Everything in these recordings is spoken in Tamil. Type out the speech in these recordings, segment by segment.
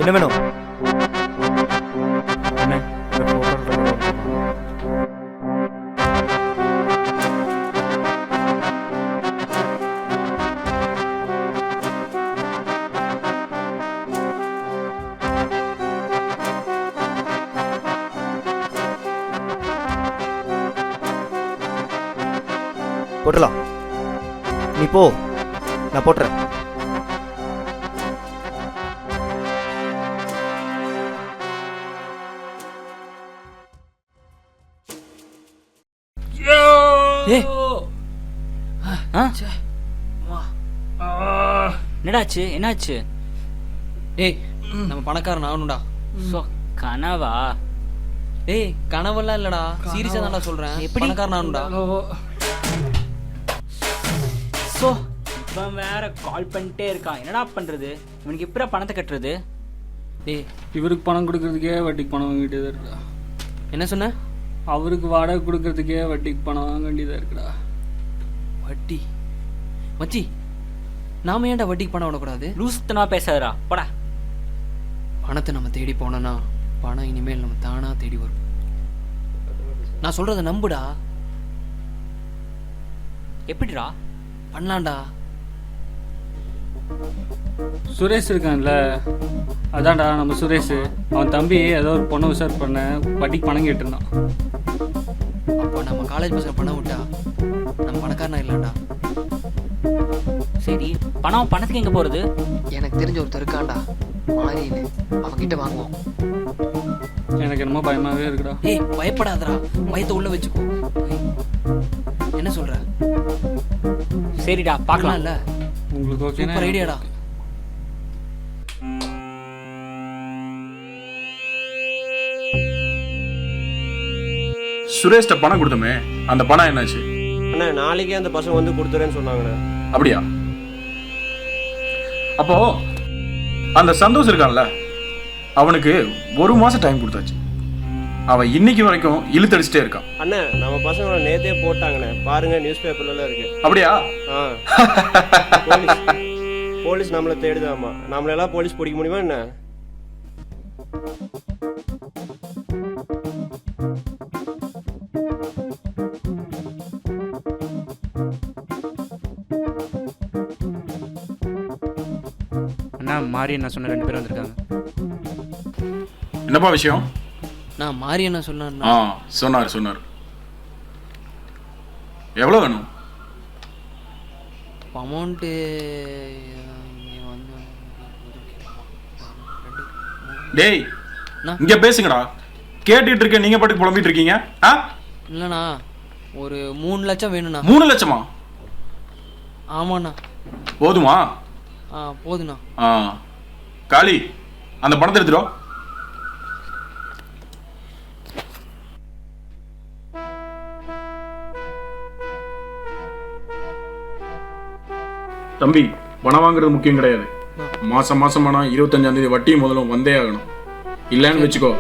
என்ன வேணும்? போட்டலாம். நீ போ, நான் போட்டுறேன். என்னடாச்சு? என்னாச்சு? டேய், நம்ம பணக்காரன் ஆகணும்டா. கனவா? டேய், கனவெல்லாம் இல்லடா, சீரியஸா தான்டா சொல்றேன். எப்படி பணக்காரன் ஆகணும்டா. சோ இவன் வேற கால் பண்ணிட்டே இருக்கான். என்னடா பண்றது? இவனுக்கு எப்படா பணத்தை கட்டுறது? டேய், இவருக்கு பணம் கொடுக்கறதுக்கே வட்டிக்கு பணம் வாங்க வேண்டியதாக இருக்குடா. என்ன சொன்ன? அவருக்கு வாடகை கொடுக்கறதுக்கே வட்டிக்கு பணம் வாங்க வேண்டியதாக இருக்குடா. வட்டி? மச்சி, நாம ஏன்டா வட்டிக்கு பணம் விடக்கூடாது? லூசுத்தனமா பேசாதடா, போடா. பணத்தை நம்ம தேடி போனோம்னா பணம் இனிமேல் நம்ம தானா தேடி வரும். நான் சொல்றத நம்புடா. எப்படிடா பண்ணலாம்டா. சுரேஷ் இருக்கான்ல, அதான்டா நம்ம சுரேஷ். அவன் தம்பி ஏதோ ஒரு பொண்ணை உஷார் பண்ண வட்டிக்கு பணம் கேட்டிருந்தான். அப்போ நம்ம காலேஜ் பசங்க பணம் விட்டா நம்ம பணக்காரனா இல்லைடா. சரி, பணத்துக்கு எங்க போறது? எனக்கு தெரிஞ்ச ஒருத்தர் இருக்கான்டா, மாறின்னு. அவன்கிட்ட வாங்குவோம். எனக்கு என்னமோ பயமாகவே இருக்குடா. ஏய், பயப்படாதடா, பயத்தை உள்ள வச்சுக்கோ. என்ன சொல்ற? சரிடா, பார்க்கலாம். இல்ல உங்களுக்கு ஓகே? சூப்பர் ஐடியாடா. சுரேஷ்ட பணம் கொடுத்தோமே, அந்த பணம் என்னாச்சு? அண்ணா, நாளைக்கே அந்த பசங்க வந்து கொடுத்துறேன்னு சொன்னாங்கண்ணே. அப்படியா? அப்போ அந்த சந்தோஷ் இருக்கான்ல, அவனுக்கு 1 மாசம் டைம் கொடுத்தாச்சு. அவன் இன்னைக்கு வரைக்கும் இழுத்தடிச்சிட்டே இருக்கான். அண்ணா, நம்ம பசங்க நேத்தே போட்டாங்கண்ணே, பாருங்க நியூஸ் பேப்பர்ல இருக்கு. அப்படியா? போலீஸ் நம்மளை தேடுதாமா. நம்மளெல்லாம் போலீஸ் பிடிக்க முடியுமா என்ன? அண்ணா, மாறி என்ன சொன்ன 2 பேர் வந்திருக்காங்க. என்னப்பா விஷயம்? நான் மாறி என்ன சொன்னார்? சொன்னார். எவ்வளோ வேணும்? அமௌண்ட்டு டேய், இங்க பேசுங்கடா. கேட்டுட்டு இருக்க, நீங்க பாட்டுக்கு புலம்பிட்டு இருக்கீங்க. இல்லண்ணா, ஒரு 3 லட்சம் வேணும்ண்ணா. 3 லட்சமா? ஆமாண்ணா. போதுமா? போதுண்ணா. காளி, அந்த பணத்தை எடுத்துடும். தம்பி, பணம் வாங்குறது முக்கியம் கிடையாது. மாசம் பணம் 25ஆம் தேதி வட்டி முதலும் வந்தே ஆகணும். இல்லன்னு வச்சுக்கோ,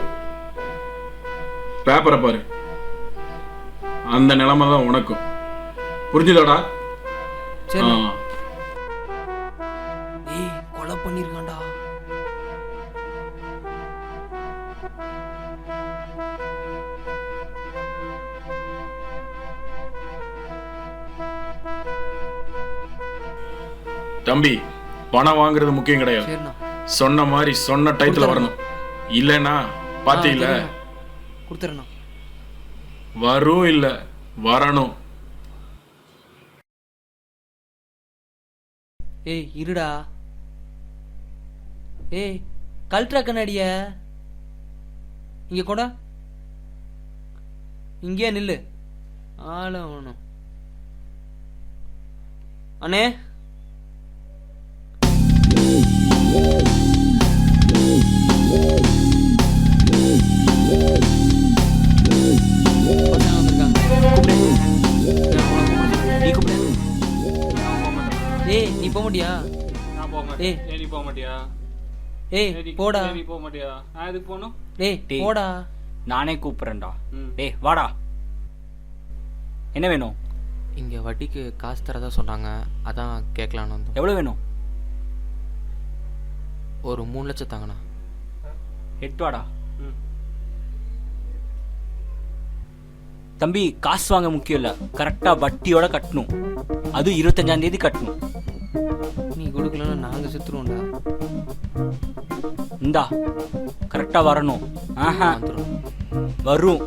பேப்பரை பாரு, அந்த நிலைமை தான் உனக்கும். புரிஞ்சுதாடா? சரி. ஏய், கொலை பண்ணிருக்கான்டா. தம்பி, பணம் வாங்குறது முக்கியம் கிடையாது. சொன்ன மாதிரி சொன்ன டைத்துல வரணும். இல்லைன்னா பாத்தீங்கள, கொடுத்துறேண்ணா. வரும் இல்ல வரணும். ஏய், இருடா. ஏய், கல்ட்ரா கண்ணாடிய இங்க கூட, இங்கே நில்லு. ஆள வேணும். அண்ணே, ஏய், நீ போக மாட்டியா? நான் போக மாட்டேன். நீ போக மாட்டியா? ஏய், போடா. நீ போக மாட்டியா? நான் எதுக்கு போகணும்? ஏய், போடா. நானே கூப்பிடுறேன்டா. டேய், வாடா. என்ன வேணும்? இங்கே வட்டிக்கு காசு தரதா சொன்னாங்க, அதான் கேட்கலான்னு வந்தோம். எவ்வளோ வேணும்? ஒரு 3 லட்சம் தாங்கண்ணா. எடுத்து வாடா. தம்பி, காசு வாங்க முக்கியம் இல்லை, கரெக்டா வட்டியோட கட்டணும். அது 25ஆம் தேதி கட்டணும். நீ கொடுக்கலன்னா நாங்கள் செத்துருவோம்டா. இந்தா கரெக்டா வரணும். ஆஹா வந்துடும். வரும்.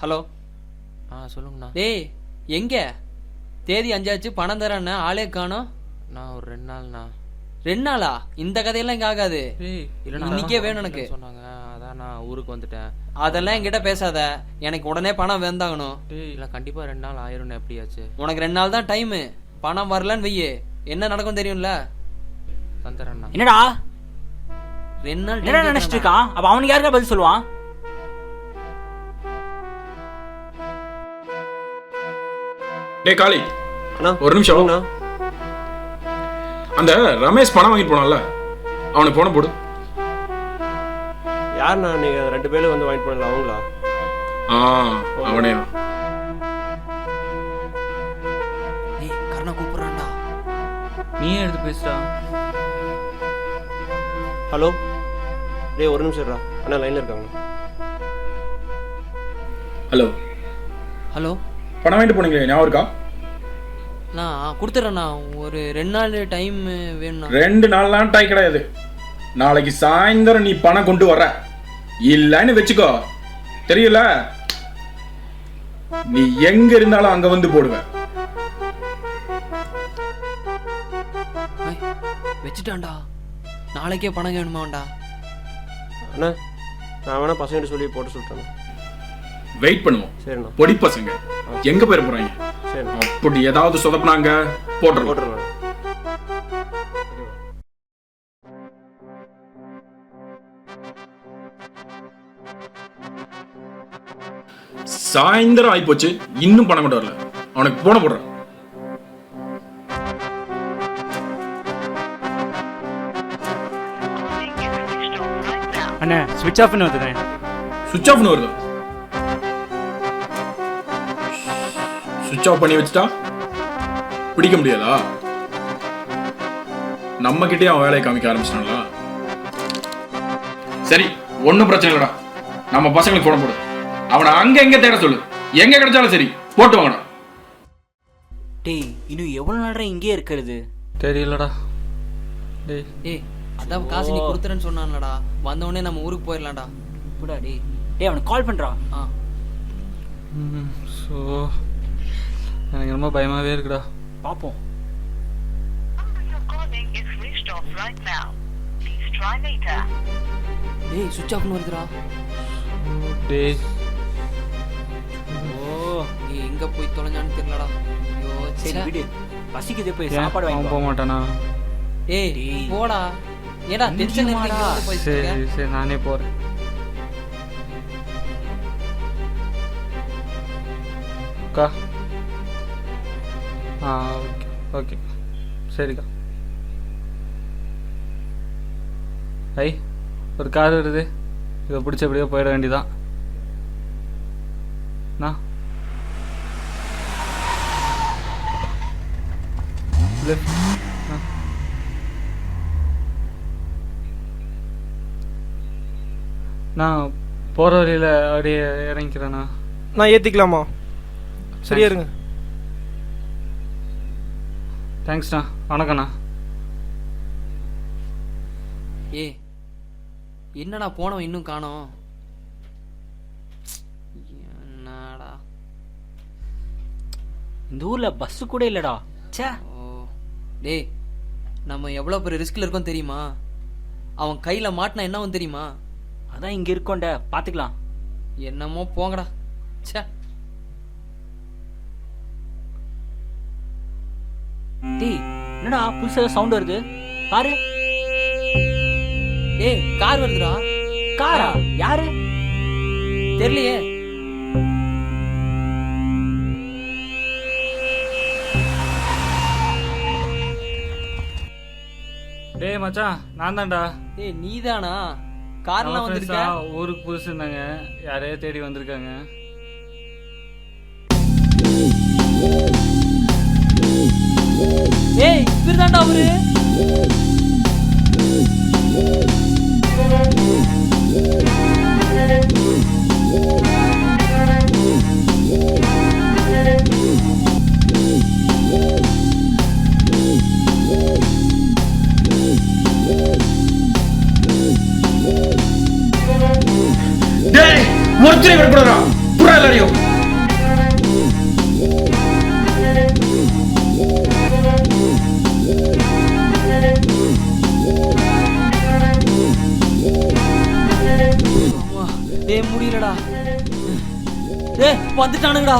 ஹலோ. சொல்லுங்கண்ணா. டேய் எங்க தேதி 5 ஆச்சு, பணம் தரேண்ணா, ஆளே காணோம். நான் ஒரு 2 நாள்ண்ணா. 2 நாளா? இந்த கதையெல்லாம் இங்கே ஆகாது. இல்லைண்ணா, இன்னைக்கே வேணும் எனக்கு. சொன்னாங்க, அதான் நான் ஊருக்கு வந்துட்டேன். அதெல்லாம் என்கிட்ட பேசாத, எனக்கு உடனே பணம் வேந்தாகணும். இல்லை கண்டிப்பாக 2 நாள் ஆயிரும்ண்ணா. எப்படியாச்சு? உனக்கு 2 நாள் தான் டைமு. பணம் வரலன்னு வையே, என்ன நடக்கும் தெரியும்ல? தந்துடுறேண்ணா. என்னடா 2 நாள் என்ன நினைச்சிட்டு இருக்கான்? அப்ப அவனுக்கு யாருக்கா பதில் சொல்லுவான்? டேய் காளி, அண்ணா ஒரு நிமிஷம். சொல்லுங்கண்ணா. அந்த ரமேஷ் பணம் வாங்கிட்டு போனான்ல, அவனுக்கு போன போடு. யாருண்ணா நீங்கள் 2 பேரும் வந்து வாங்கிட்டு போனல அவங்களா? அவனே. ஏய் கர்ணா கூப்பிடுறான்டா. நீயே எடுத்து பேசுடா. ஹலோ. டேய் ஒரு நிமிஷம் இருடா. அண்ணா லைனில் இருக்காங்க. ஹலோ. ஹலோ. பணம் வாங்கிட்டு போனீங்க, ஞாபகம் இருக்கா? நான் கொடுத்துட்றேண்ணா, ஒரு 2 நாள் டைம் வேணும்ண்ணா. 2 நாள்லாம் டாய் கிடையாது. நாளைக்கு சாயந்தரம் நீ பணம் கொண்டு வர, இல்லன்னு வச்சுக்கோ, தெரியல, நீ எங்க இருந்தாலும் அங்க வந்து போடுவேன். வச்சுட்டான்டா, நாளைக்கே பணம் வேணுமாண்டா. அண்ணா நான் வேணா பசங்கிட்ட சொல்லி போட்டு சொல்லிட்டேண்ணா. வெயிட் பண்ணுவோம். சரிண்ணா. பொடி பசங்க எங்க போயிட போறாங்க? சரிண்ணா. அப்படி ஏதாவது சொதப்பினாங்க போட்டுருவோம். போட்டுருண்ணா. சாயந்தரம் ஆயிப்போச்சு, இன்னும் பணம் கொண்டு வரல. அவனுக்கு போன போடுறேன். அண்ணா ஸ்விட்ச் ஆஃப்னு வந்துடுறேன். சுவிட்ச் ஆஃப்னு வருது. சுவிட்ச் ஆஃப் பண்ணி வச்சுட்டா பிடிக்க முடியாதா? நம்ம கிட்டே அவன் வேலையை காமிக்க ஆரம்பிச்சிட்டாங்களா? சரி, ஒன்னும் பிரச்சனை இல்லடா. நம்ம பசங்களுக்கு போன போடு. அவனை அங்க எங்க தேட சொல்லு, எங்க கிடைச்சாலும் சரி போட்டு வாங்கடா. டேய் இன்னும் எவ்வளவு நேரம் இங்கே இருக்கிறது? தெரியலடா. டேய் ஏய் அதான் காசு நீ கொடுத்துறேன்னு சொன்னான்லடா, வந்த உடனே நம்ம ஊருக்கு போயிடலாம்டா. இப்படா டேய். டேய் அவனுக்கு கால் பண்றா. ஸோ எனக்கு ரொம்ப பயமாவே இருக்குடா. பாப்போம். டேய் சுவிட்ச் ஆஃப்னு வருதுடா. டேய் நீ எங்க போய் தொலைஞ்சான்னு தெரியலடா. ஐயோ சரி விடு, பசிக்குதே, போய் ஏன் சாப்பாடு அவன் வாங்கி போக மாட்டானா? ஏய் டேய். போடா. ஏடா டென்ஷன் இங்கேயுமாடா? சரி சரி நானே போறேன். அக்கா. ஓகே ஓகே சரிக்கா. ஐ ஒரு கார் வருது, இதை பிடிச்ச எப்படியோ போயிட வேண்டியதான். நான் போகிற வழியில் அப்படியே இறங்கிக்கிறேண்ணா. நான் ஏற்றிக்கலாமா? சரியா இருங்க. தேங்க்ஸ்ண்ணா. வணக்கண்ணா. ஏய் என்னடா போனவன் இன்னும் காணோம்? என்னடா இந்த ஊர்ல பஸ் கூட இல்லடா. ச்சே. ஓ டேய் நம்ம எவ்வளோ பெரிய ரிஸ்கில் இருக்கோம் தெரியுமா? அவன் கையில் மாட்டினா என்னவும் தெரியுமா? அதான் இங்க இருக்கோண்ட, பாத்துக்கலாம். என்னமோ போங்கடா. ச்சே. டேய் என்னடா புதுசா சவுண்ட் வருது பாரு. டேய் கார் வருதுடா. காரா? யாரு தெரியலையே. டேய் மச்சான் நான் தான்டா. ஏய் நீதானா? கார்ல வந்திருக்க? ஊருக்கு புதுசு இருந்தாங்க, யாரையோ தேடி வந்திருக்காங்க. ஏய் இவர்தான்டா அவரு. டேய் ஒருத்தரை விடக்கூடாதா, புறா எல்லாரையும். டேய் முடியலடா. டேய் வந்துட்டானுங்கடா.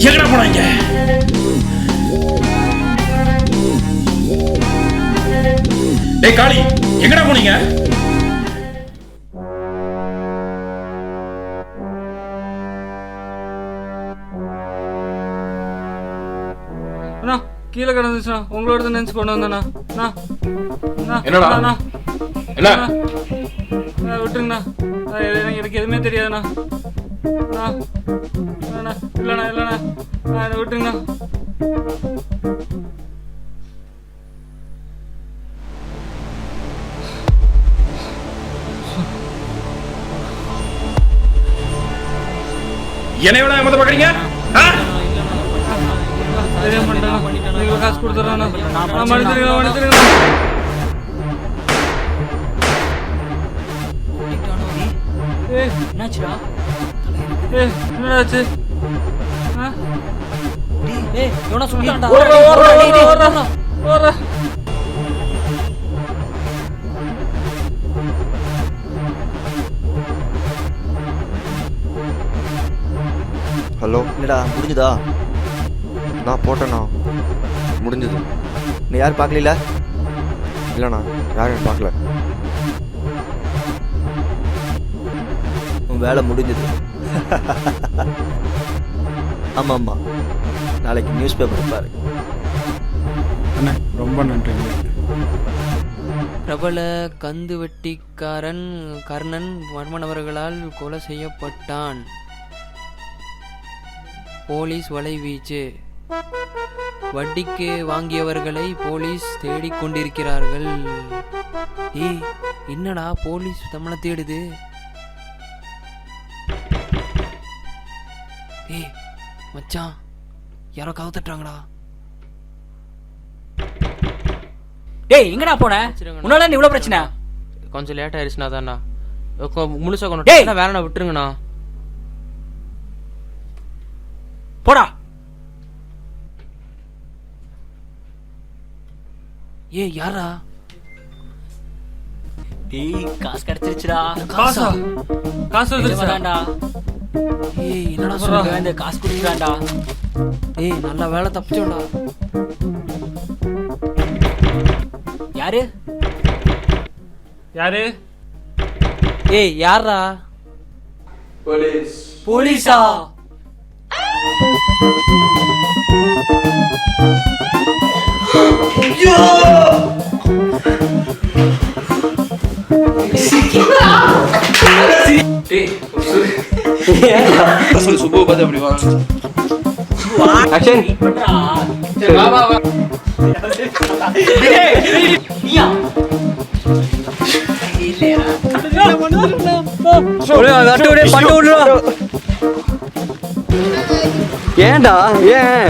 எங்கடா போனாங்க? டேய் காளி, எங்கடா போனீங்க? அண்ணா கீழே கிடந்துச்சுண்ணா, உங்களோட தான் நினைச்சு கொண்டு வந்தேண்ணா. என்னடா? என்ன? விட்டுருங்கண்ணா, எனக்கு எதுவுமே தெரியாதுண்ணா. இல்லைண்ணா இல்லைண்ணா, இதை விட்டுருங்கண்ணா. என்னை விட ஏமாத்த பாக்குறீங்க? காசு கொடுத்துறேன், மன்னிச்சிருங்க. என்னாச்சுடா? என்னடாச்சு? ஏய் இவனா சொல்லிட்டான்டா. ஹலோ, என்னடா முடிஞ்சுதா? நான் போட்டேண்ணா, முடிஞ்சது. நீ யாரும் பார்க்கல? இல்லைண்ணா, யாரும் பார்க்கல. உன் வேலை முடிஞ்சது. ஆமாம் ஆமாம், நாளைக்கு நியூஸ் பேப்பர் பாரு. அண்ணா ரொம்ப நன்றி. பிரபல கந்து வெட்டிக்காரன் கர்ணன் மர்மநபர்களால் கொலை செய்யப்பட்டான். போலீஸ் வலைவீச்சு. வட்டிக்கு வாங்கியவர்களை போலீஸ் தேடிக்கொண்டிருக்கிறார்கள். ஏய் என்னடா போலீஸ் நம்மளை தேடுது? ஏய் மச்சான், யாரோ கதவு தட்டுறாங்கடா. டேய் எங்கடா போன? உன்னால இவ்வளவு பிரச்சனை? கொஞ்சம் லேட் ஆயிடுச்சுண்ணா. தான்ண்ணா முழுசா டேய். கொண்டு வேணா விட்டுருங்கண்ணா. போடா. ஏய் யாரா? டேய் காசு கிடைச்சிருச்சுடா. காசா? காசு வந்துருச்சா? வரான்டா. ஏய் என்னடா சொல்ற சொல்ற? இந்த காசு குடுக்குறான்டா. ஏய் நல்ல வேலை தப்பிச்சோடா. யாரு? யாரு? ஏய் யாரா? போலீஸா? சுப்பு பார்த்து அப்படி வாங்க. ஏன்டா ஏன்